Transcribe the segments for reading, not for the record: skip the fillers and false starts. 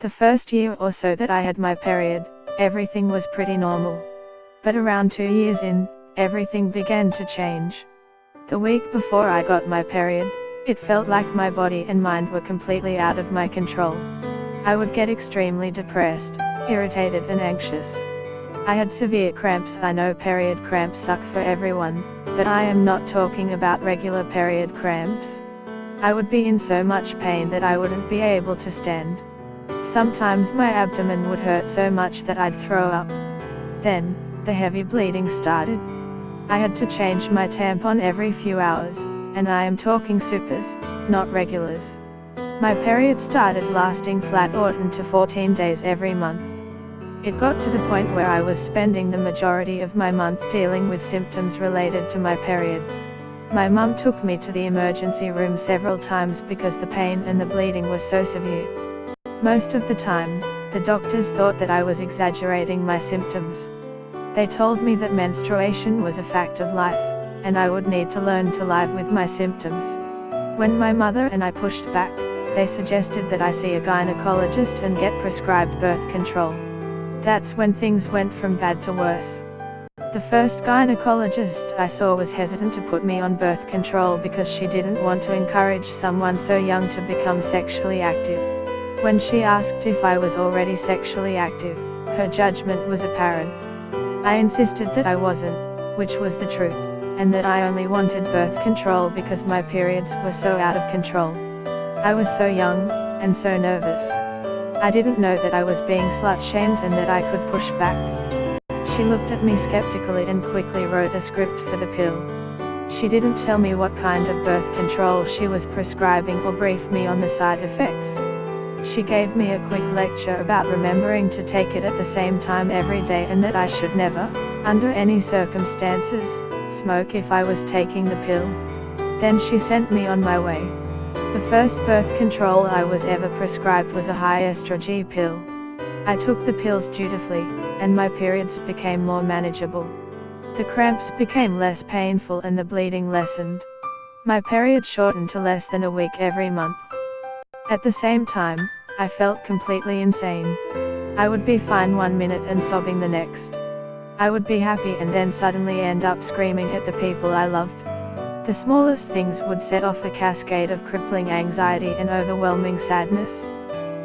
The first year or so that I had my period, everything was pretty normal. But around 2 years in, everything began to change. The week before I got my period, it felt like my body and mind were completely out of my control. I would get extremely depressed, irritated and anxious. I had severe cramps. I know period cramps suck for everyone, but I am not talking about regular period cramps. I would be in so much pain that I wouldn't be able to stand. Sometimes my abdomen would hurt so much that I'd throw up. Then, the heavy bleeding started. I had to change my tampon every few hours, and I am talking supers, not regulars. My period started lasting flat 8 to 14 days every month. It got to the point where I was spending the majority of my month dealing with symptoms related to my period. My mum took me to the emergency room several times because the pain and the bleeding was so severe. Most of the time, the doctors thought that I was exaggerating my symptoms. They told me that menstruation was a fact of life, and I would need to learn to live with my symptoms. When my mother and I pushed back, they suggested that I see a gynecologist and get prescribed birth control. That's when things went from bad to worse. The first gynecologist I saw was hesitant to put me on birth control because she didn't want to encourage someone so young to become sexually active. When she asked if I was already sexually active, her judgment was apparent. I insisted that I wasn't, which was the truth, and that I only wanted birth control because my periods were so out of control. I was so young, and so nervous. I didn't know that I was being slut-shamed and that I could push back. She looked at me skeptically and quickly wrote a script for the pill. She didn't tell me what kind of birth control she was prescribing or brief me on the side effects. She gave me a quick lecture about remembering to take it at the same time every day and that I should never, under any circumstances, smoke if I was taking the pill. Then she sent me on my way. The first birth control I was ever prescribed was a high estrogen pill. I took the pills dutifully, and my periods became more manageable. The cramps became less painful and the bleeding lessened. My period shortened to less than a week every month. At the same time, I felt completely insane. I would be fine 1 minute and sobbing the next. I would be happy and then suddenly end up screaming at the people I loved. The smallest things would set off a cascade of crippling anxiety and overwhelming sadness.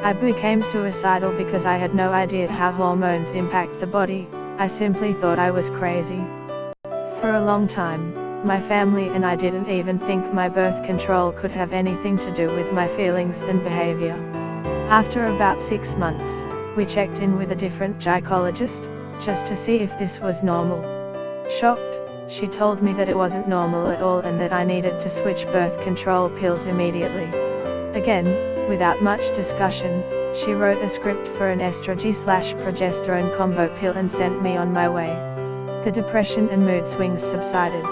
I became suicidal because I had no idea how hormones impact the body. I simply thought I was crazy. For a long time, my family and I didn't even think my birth control could have anything to do with my feelings and behavior. After about 6 months, we checked in with a different gynecologist, just to see if this was normal. Shocked, she told me that it wasn't normal at all and that I needed to switch birth control pills immediately. Again, without much discussion, she wrote a script for an estrogen/progesterone combo pill and sent me on my way. The depression and mood swings subsided.